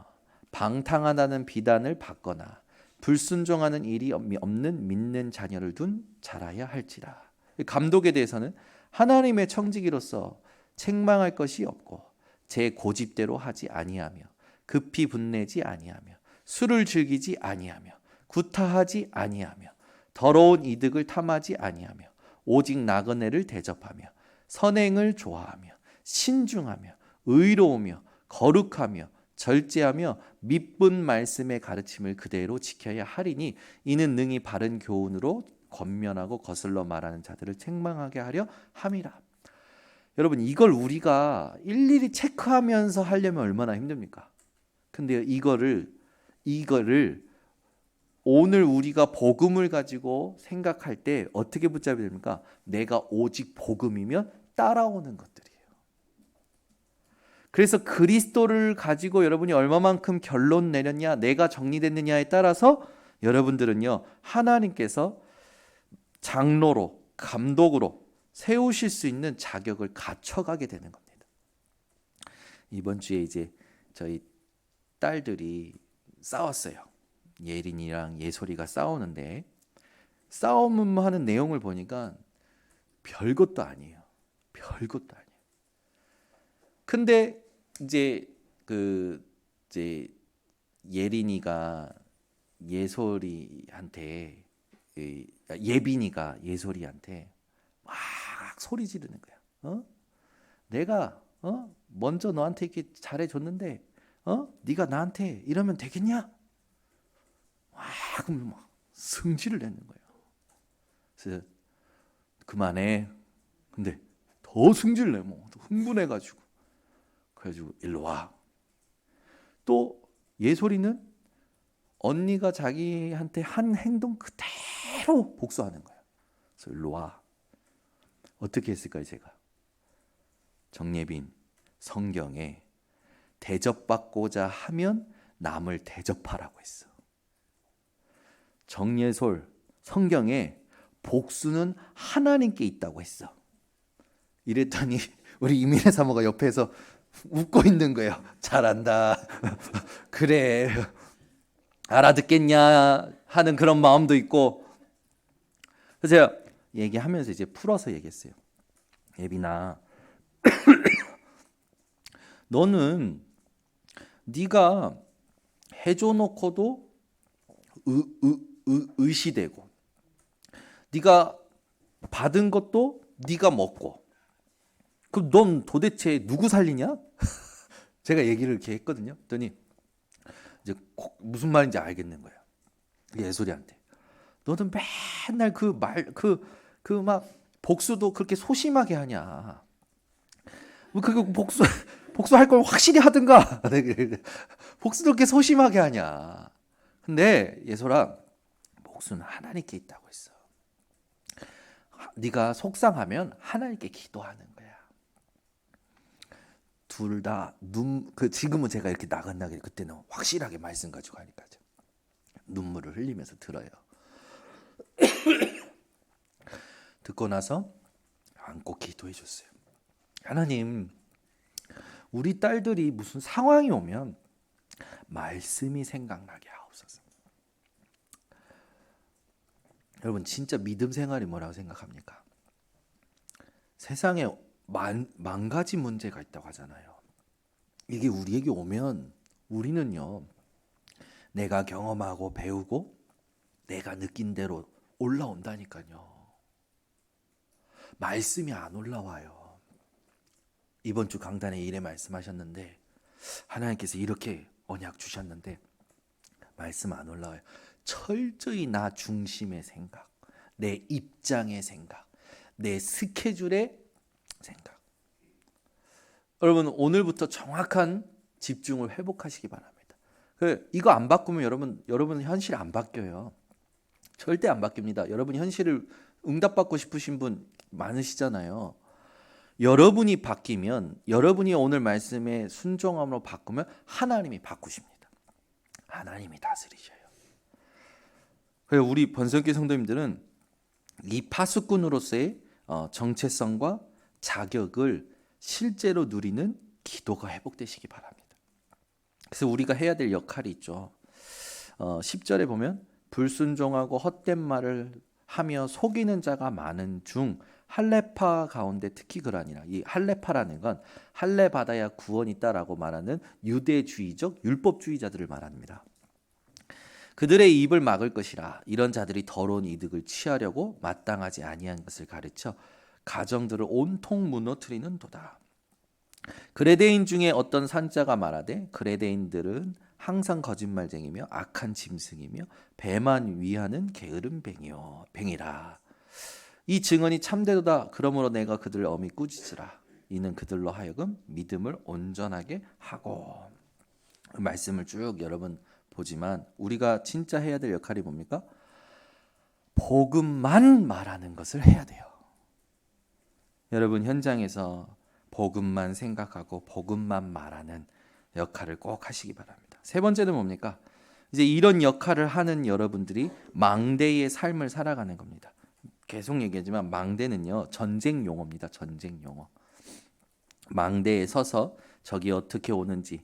방탕하다는 비단을 받거나 불순종하는 일이 없는 믿는 자녀를 둔 자라야 할지라. 감독에 대해서는 하나님의 청지기로서 책망할 것이 없고 제 고집대로 하지 아니하며 급히 분내지 아니하며 술을 즐기지 아니하며 구타하지 아니하며 더러운 이득을 탐하지 아니하며 오직 나그네를 대접하며 선행을 좋아하며 신중하며 의로우며 거룩하며 절제하며 미쁜 말씀의 가르침을 그대로 지켜야 하리니 이는 능히 바른 교훈으로 권면하고 거슬러 말하는 자들을 책망하게 하려 함이라. 여러분 이걸 우리가 일일이 체크하면서 하려면 얼마나 힘듭니까? 근데 이거를 오늘 우리가 복음을 가지고 생각할 때 어떻게 붙잡아야 됩니까? 내가 오직 복음이면 따라오는 것들이에요. 그래서 그리스도를 가지고 여러분이 얼마만큼 결론 내렸냐, 내가 정리됐느냐에 따라서 여러분들은요 하나님께서 장로로, 감독으로 세우실 수 있는 자격을 갖춰가게 되는 겁니다. 이번 주에 이제 저희 딸들이 싸웠어요. 예린이랑 예솔이가 싸우는데 싸움하는 내용을 보니까 별것도 아니에요. 별것도 아니에요. 근데 이제 예린이가 예솔이한테, 예빈이가 예솔이한테 막 소리 지르는 거야. 내가 먼저 너한테 이렇게 잘해줬는데 네가 나한테 이러면 되겠냐? 막 승질을 내는 거예요. 그래서 그만해. 근데 더 승질 내고 흥분해가지고 그래가지고 일로 와. 또 예솔이는 언니가 자기한테 한 행동 그대로 복수하는 거예요. 그래서 일로 와. 어떻게 했을까요, 제가? 정예빈, 성경에 대접받고자 하면 남을 대접하라고 했어. 정예솔, 성경에 복수는 하나님께 있다고 했어. 이랬더니 우리 이민혜 사모가 옆에서 웃고 있는 거예요. 잘한다. 그래. 알아듣겠냐 하는 그런 마음도 있고. 그래서 제가 얘기하면서 이제 풀어서 얘기했어요. 예빈아, 너는 네가 해줘 놓고도 의시되고 네가 받은 것도 네가 먹고 그럼 넌 도대체 누구 살리냐? 제가 얘기를 이렇게 했거든요. 그랬더니 이제 무슨 말인지 알겠는 거예요. 예솔이한테 너는 맨날 그 막 복수도 그렇게 소심하게 하냐? 뭐 그거 복수할 걸 확실히 하든가. 복수도 그렇게 소심하게 하냐? 근데 예솔아, 복수는 하나님께 있다고 했어. 네가 속상하면 하나님께 기도하는 거야. 둘 다 지금은 제가 이렇게 나긋나긋 그때는 확실하게 말씀 가지고 하니까 눈물을 흘리면서 들어요. 듣고 나서 안고 기도해 줬어요. 하나님, 우리 딸들이 무슨 상황이 오면 말씀이 생각나게 하옵소서. 여러분 진짜 믿음 생활이 뭐라고 생각합니까? 세상에 만 가지 문제가 있다고 하잖아요. 이게 우리에게 오면 우리는요, 내가 경험하고 배우고 내가 느낀 대로 올라온다니까요. 말씀이 안 올라와요. 이번 주 강단에 이래 말씀하셨는데 하나님께서 이렇게 언약 주셨는데 말씀 안 올라와요. 철저히 나 중심의 생각, 내 입장의 생각, 내 스케줄의 생각. 여러분 오늘부터 정확한 집중을 회복하시기 바랍니다. 이거 안 바꾸면 여러분 현실 안 바뀌어요. 절대 안 바뀝니다. 여러분 현실을 응답받고 싶으신 분 많으시잖아요. 여러분이 바뀌면, 여러분이 오늘 말씀에 순종함으로 바꾸면 하나님이 바꾸십니다. 하나님이 다스리셔요. 그래서 우리 번성교 성도님들은 이 파수꾼으로서의 정체성과 자격을 실제로 누리는 기도가 회복되시기 바랍니다. 그래서 우리가 해야 될 역할이 있죠. 10절에 보면 불순종하고 헛된 말을 하며 속이는 자가 많은 중 할례파 가운데 특히 그러하니라. 이 할례파라는 건 할례 받아야 구원이 있다라고 말하는 유대주의적 율법주의자들을 말합니다. 그들의 입을 막을 것이라. 이런 자들이 더러운 이득을 취하려고 마땅하지 아니한 것을 가르쳐 가정들을 온통 무너뜨리는 도다. 그레데인 중에 어떤 산자가 말하되 그레데인들은 항상 거짓말쟁이며 악한 짐승이며 배만 위하는 게으른 뱅이라. 이 증언이 참되도다. 그러므로 내가 그들을 엄히 꾸짖으라. 이는 그들로 하여금 믿음을 온전하게 하고. 말씀을 쭉 여러분 보지만 우리가 진짜 해야 될 역할이 뭡니까? 복음만 말하는 것을 해야 돼요. 여러분 현장에서 복음만 생각하고 복음만 말하는 역할을 꼭 하시기 바랍니다. 세 번째는 뭡니까? 이제 이런 역할을 하는 여러분들이 망대의 삶을 살아가는 겁니다. 계속 얘기하지만 망대는요 전쟁 용어입니다. 전쟁 용어. 망대에 서서 적이 어떻게 오는지,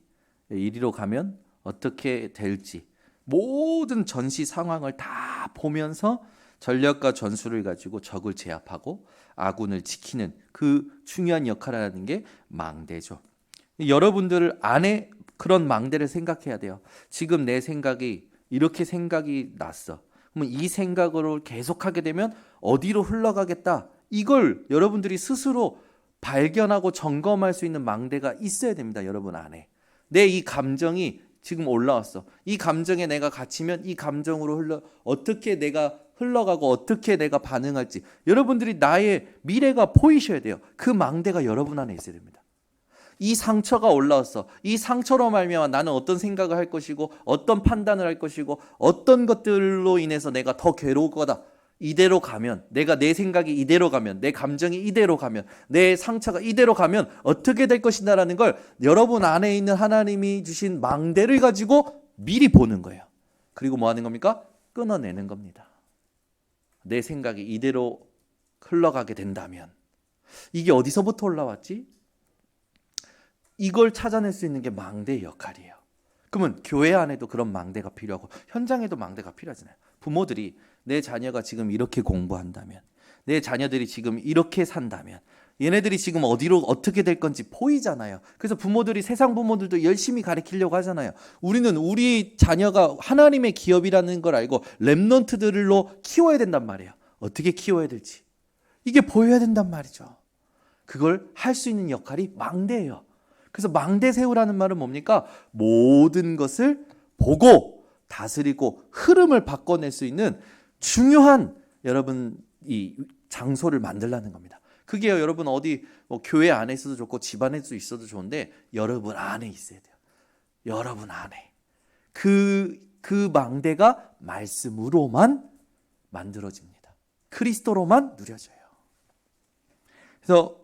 이리로 가면 어떻게 될지 모든 전시 상황을 다 보면서 전략과 전술을 가지고 적을 제압하고 아군을 지키는 그 중요한 역할을 하는 게 망대죠. 여러분들 안에 그런 망대를 생각해야 돼요. 지금 내 생각이 이렇게 생각이 났어. 그러면 이 생각으로 계속하게 되면 어디로 흘러가겠다. 이걸 여러분들이 스스로 발견하고 점검할 수 있는 망대가 있어야 됩니다. 여러분 안에. 내 이 감정이 지금 올라왔어. 이 감정에 내가 갇히면 이 감정으로 어떻게 내가 흘러가고 어떻게 내가 반응할지 여러분들이 나의 미래가 보이셔야 돼요. 그 망대가 여러분 안에 있어야 됩니다. 이 상처가 올라왔어. 이 상처로 말미암아 나는 어떤 생각을 할 것이고 어떤 판단을 할 것이고 어떤 것들로 인해서 내가 더 괴로울 거다. 이대로 가면, 내가 내 생각이 이대로 가면, 내 감정이 이대로 가면, 내 상처가 이대로 가면 어떻게 될 것이다라는 걸 여러분 안에 있는 하나님이 주신 망대를 가지고 미리 보는 거예요. 그리고 뭐 하는 겁니까? 끊어내는 겁니다. 내 생각이 이대로 흘러가게 된다면 이게 어디서부터 올라왔지? 이걸 찾아낼 수 있는 게 망대의 역할이에요. 그러면 교회 안에도 그런 망대가 필요하고 현장에도 망대가 필요하잖아요. 부모들이 내 자녀가 지금 이렇게 공부한다면, 내 자녀들이 지금 이렇게 산다면, 얘네들이 지금 어디로 어떻게 될 건지 보이잖아요. 그래서 부모들이 세상 부모들도 열심히 가르치려고 하잖아요. 우리는 우리 자녀가 하나님의 기업이라는 걸 알고 렘넌트들로 키워야 된단 말이에요. 어떻게 키워야 될지 이게 보여야 된단 말이죠. 그걸 할 수 있는 역할이 망대예요. 그래서 망대 세우라는 말은 뭡니까? 모든 것을 보고 다스리고 흐름을 바꿔낼 수 있는 중요한 여러분 이 장소를 만들라는 겁니다. 그게 여러분 어디 뭐 교회 안에 있어도 좋고 집 안에 있어도 좋은데 여러분 안에 있어야 돼요. 여러분 안에 그 망대가 말씀으로만 만들어집니다. 그리스도로만 누려져요. 그래서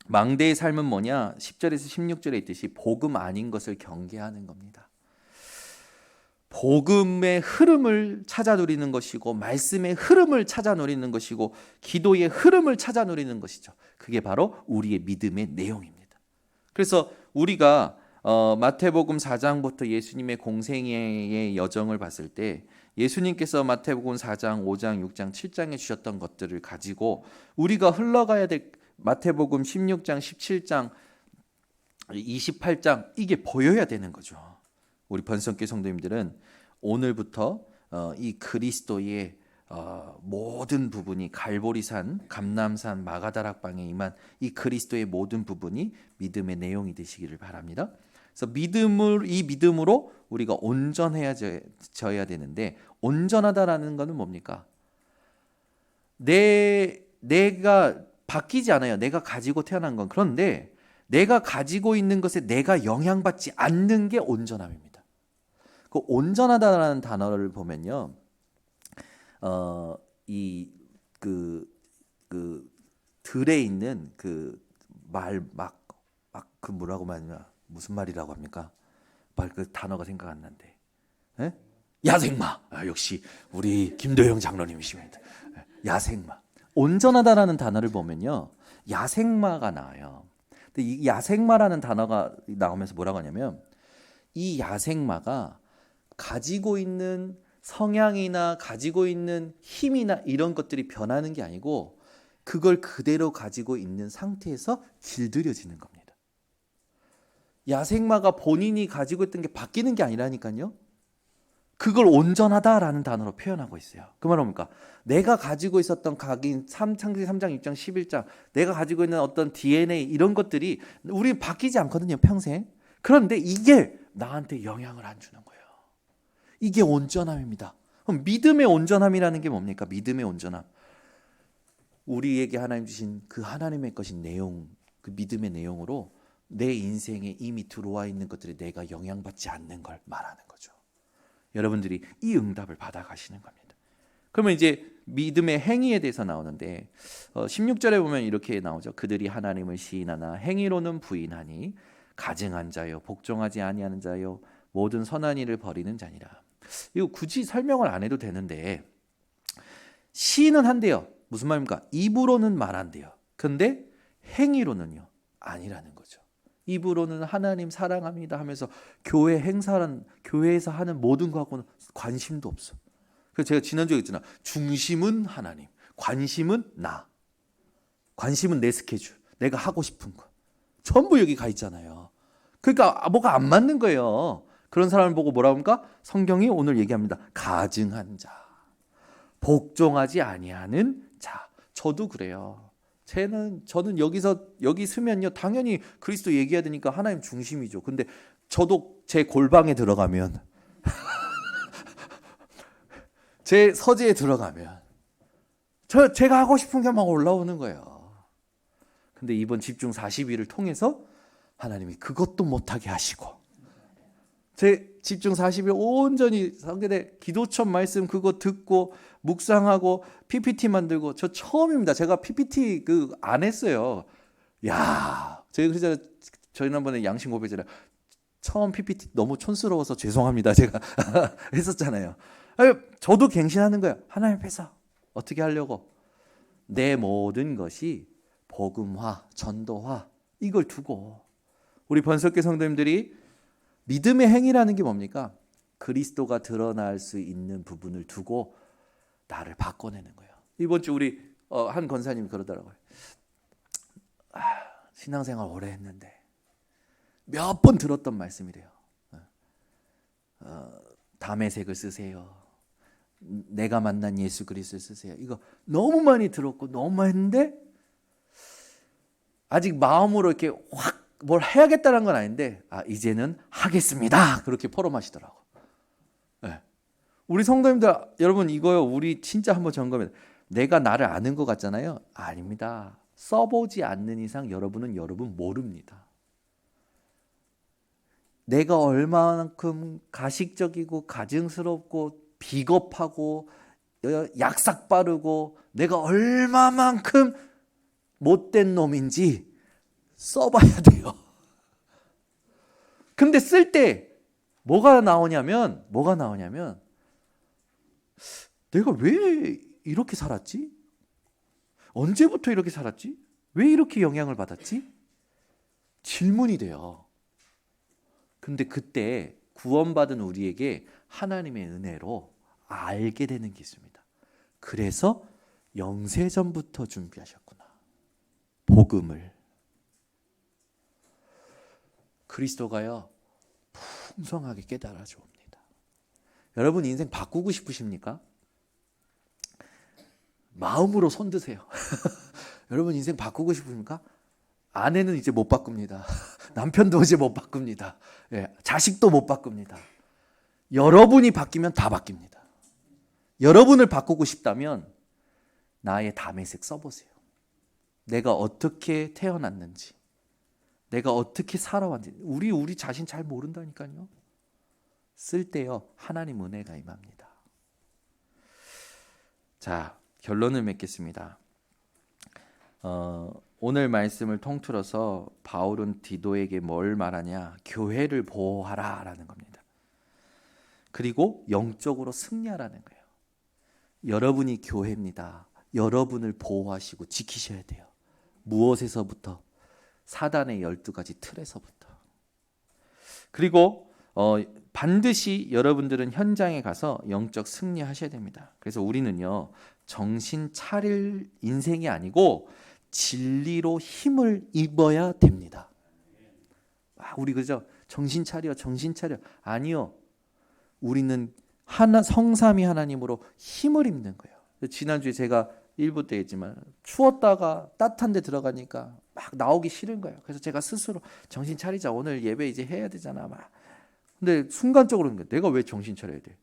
망대의 삶은 뭐냐? 10절에서 16절에 있듯이 복음 아닌 것을 경계하는 겁니다. 복음의 흐름을 찾아 누리는 것이고 말씀의 흐름을 찾아 누리는 것이고 기도의 흐름을 찾아 누리는 것이죠. 그게 바로 우리의 믿음의 내용입니다. 그래서 우리가 마태복음 4장부터 예수님의 공생애의 여정을 봤을 때 예수님께서 마태복음 4장, 5장, 6장, 7장에 주셨던 것들을 가지고 우리가 흘러가야 될 마태복음 16장, 17장, 28장 이게 보여야 되는 거죠. 우리 번성교회 성도님들은 오늘부터 이 그리스도의 모든 부분이 갈보리산, 감람산, 마가다락방에 임한 이 그리스도의 모든 부분이 믿음의 내용이 되시기를 바랍니다. 그래서 이 믿음으로 우리가 온전해져야 되는데 온전하다라는 것은 뭡니까? 내가 바뀌지 않아요. 내가 가지고 태어난 건. 그런데 내가 가지고 있는 것에 내가 영향받지 않는 게 온전함입니다. 그 온전하다라는 단어를 보면요, 들에 있는 그 말 그 뭐라고 말하냐, 무슨 말이라고 합니까? 그 단어가 생각 안 나는데, 에? 야생마. 역시 우리 김도영 장로님이십니다. 야생마. 온전하다라는 단어를 보면요, 야생마가 나와요. 근데 이 야생마라는 단어가 나오면서 뭐라고 하냐면 이 야생마가 가지고 있는 성향이나 가지고 있는 힘이나 이런 것들이 변하는 게 아니고 그걸 그대로 가지고 있는 상태에서 길들여지는 겁니다. 야생마가 본인이 가지고 있던 게 바뀌는 게 아니라니까요. 그걸 온전하다라는 단어로 표현하고 있어요. 그 말은 뭡니까? 내가 가지고 있었던 각인 창세기 3장, 6장, 11장 내가 가지고 있는 어떤 DNA 이런 것들이 우리 바뀌지 않거든요, 평생. 그런데 이게 나한테 영향을 안 주는 거예요. 이게 온전함입니다. 그럼 믿음의 온전함이라는 게 뭡니까? 믿음의 온전함. 우리에게 하나님 주신 그 하나님의 것인 내용, 그 믿음의 내용으로 내 인생에 이미 들어와 있는 것들이 내가 영향받지 않는 걸 말하는 거죠. 여러분들이 이 응답을 받아가시는 겁니다. 그러면 이제 믿음의 행위에 대해서 나오는데 16절에 보면 이렇게 나오죠. 그들이 하나님을 시인하나 행위로는 부인하니 가증한 자요 복종하지 아니하는 자요 모든 선한 일을 버리는 자니라. 이거 굳이 설명을 안 해도 되는데 시인은 한대요. 무슨 말입니까? 입으로는 말한대요. 근데 행위로는요 아니라는 거죠. 입으로는 하나님 사랑합니다 하면서 교회 행사는 교회에서 하는 모든 것하고는 관심도 없어. 그래서 제가 지난주에 했잖아. 중심은 하나님, 관심은 나. 관심은 내 스케줄, 내가 하고 싶은 거. 전부 여기 가 있잖아요. 그러니까 뭐가 안 맞는 거예요. 그런 사람을 보고 뭐라고 합니까? 성경이 오늘 얘기합니다. 가증한 자, 복종하지 아니하는 자. 저도 그래요. 저는 여기 서면요 당연히 그리스도 얘기해야 되니까 하나님 중심이죠. 근데 저도 제 골방에 들어가면 제 서재에 들어가면 제가 하고 싶은 게 막 올라오는 거예요. 근데 이번 집중 40일을 통해서 하나님이 그것도 못하게 하시고 제 집중 40일 온전히 성경의 기도천 말씀 그거 듣고 묵상하고 PPT 만들고 저 처음입니다. 제가 PPT 안 했어요. 야, 제가 그래서 지난번에 양심 고백잖아요. 처음 PPT 너무 촌스러워서 죄송합니다. 제가 했었잖아요. 저도 갱신하는 거예요. 하나님 앞에서 어떻게 하려고 내 모든 것이 복음화, 전도화 이걸 두고 우리 번석교 성도님들이 믿음의 행위라는 게 뭡니까? 그리스도가 드러날 수 있는 부분을 두고 나를 바꿔내는 거예요. 이번 주 우리 한 권사님이 그러더라고요. 신앙생활 오래 했는데 몇 번 들었던 말씀이래요. 담에색을 쓰세요. 내가 만난 예수 그리스도를 쓰세요. 이거 너무 많이 들었고 너무 많이 했는데 아직 마음으로 이렇게 확 뭘 해야겠다는 건 아닌데 이제는 하겠습니다. 그렇게 포럼하시더라고. 네. 우리 성도님들 여러분 이거요. 우리 진짜 한번 점검해. 내가 나를 아는 것 같잖아요. 아닙니다. 써보지 않는 이상 여러분은 여러분 모릅니다. 내가 얼마만큼 가식적이고 가증스럽고 비겁하고 약삭 빠르고 내가 얼마만큼 못된 놈인지 써봐야 돼요. 근데 쓸 때 뭐가 나오냐면 내가 왜 이렇게 살았지? 언제부터 이렇게 살았지? 왜 이렇게 영향을 받았지? 질문이 돼요. 근데 그때 구원받은 우리에게 하나님의 은혜로 알게 되는 게 있습니다. 그래서 영세전부터 준비하셨구나. 복음을. 그리스도가요 풍성하게 깨달아 줍니다. 여러분 인생 바꾸고 싶으십니까? 마음으로 손드세요. 여러분 인생 바꾸고 싶으십니까? 아내는 이제 못 바꿉니다. 남편도 이제 못 바꿉니다. 자식도 못 바꿉니다. 여러분이 바뀌면 다 바뀝니다. 여러분을 바꾸고 싶다면 나의 담에색 써보세요. 내가 어떻게 태어났는지, 내가 어떻게 살아왔는지 우리 자신 잘 모른다니까요. 쓸 때요 하나님 은혜가 임합니다. 자, 결론을 맺겠습니다. 오늘 말씀을 통틀어서 바울은 디도에게 뭘 말하냐? 교회를 보호하라 라는 겁니다. 그리고 영적으로 승리하라는 거예요. 여러분이 교회입니다. 여러분을 보호하시고 지키셔야 돼요. 무엇에서부터? 사단의 12가지 틀에서부터. 그리고 반드시 여러분들은 현장에 가서 영적 승리하셔야 됩니다. 그래서 우리는요 정신 차릴 인생이 아니고 진리로 힘을 입어야 됩니다. 우리 그죠? 정신 차려. 아니요. 우리는 성삼위 하나님으로 힘을 입는 거예요. 지난주에 제가 일부 때 했지만 추웠다가 따뜻한 데 들어가니까 막 나오기 싫은 거예요. 그래서 제가 스스로 정신 차리자. 오늘 예배 이제 해야 되잖아. 막. 근데 순간적으로 내가 왜 정신 차려야 돼?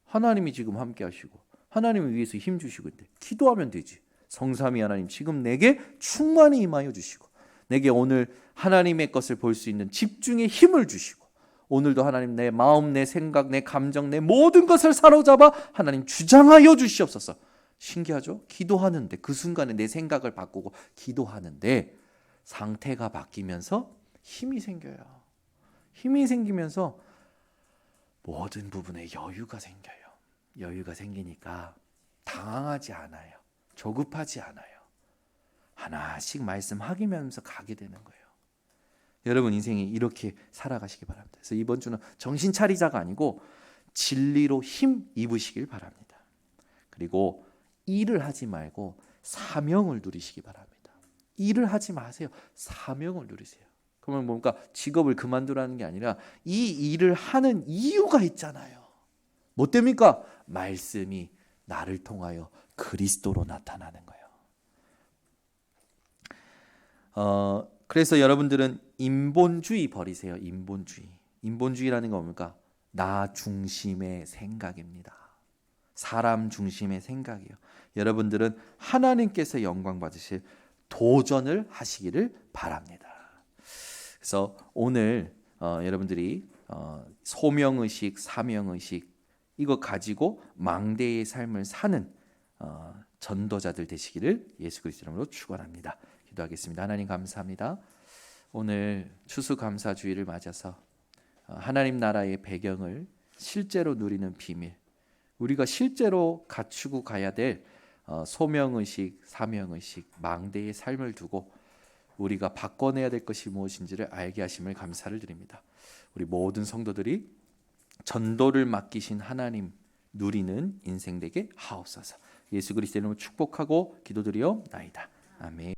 하나님이 지금 함께 하시고 하나님을 위해서 힘 주시고 있는데 기도하면 되지. 성삼위 하나님 지금 내게 충만히 임하여 주시고 내게 오늘 하나님의 것을 볼 수 있는 집중의 힘을 주시고 오늘도 하나님 내 마음, 내 생각, 내 감정, 내 모든 것을 사로잡아 하나님 주장하여 주시옵소서. 신기하죠? 기도하는데 그 순간에 내 생각을 바꾸고 기도하는데 상태가 바뀌면서 힘이 생겨요. 힘이 생기면서 모든 부분에 여유가 생겨요. 여유가 생기니까 당황하지 않아요. 조급하지 않아요. 하나씩 말씀하기면서 가게 되는 거예요. 여러분 인생이 이렇게 살아가시기 바랍니다. 그래서 이번 주는 정신 차리자가 아니고 진리로 힘 입으시길 바랍니다. 그리고 일을 하지 말고 사명을 누리시기 바랍니다. 일을 하지 마세요. 사명을 누리세요. 그러면 뭔가 직업을 그만두라는 게 아니라 이 일을 하는 이유가 있잖아요. 뭐 때문입니까? 말씀이 나를 통하여 그리스도로 나타나는 거예요. 그래서 여러분들은 인본주의 버리세요. 인본주의라는 건 뭡니까? 나 중심의 생각입니다. 사람 중심의 생각이에요. 여러분들은 하나님께서 영광 받으실 도전을 하시기를 바랍니다. 그래서 오늘 여러분들이 소명의식, 사명의식 이거 가지고 망대의 삶을 사는 전도자들 되시기를 예수 그리스도 이름으로 축원합니다. 기도하겠습니다. 하나님 감사합니다. 오늘 추수감사주의를 맞아서 하나님 나라의 배경을 실제로 누리는 비밀, 우리가 실제로 갖추고 가야 될 소명의식, 사명의식, 망대의 삶을 두고 우리가 바꿔내야 될 것이 무엇인지를 알게 하심을 감사를 드립니다. 우리 모든 성도들이 전도를 맡기신 하나님 누리는 인생 되게 하옵소서. 예수 그리스도 이름으로 축복하고 기도드리옵나이다. 아멘.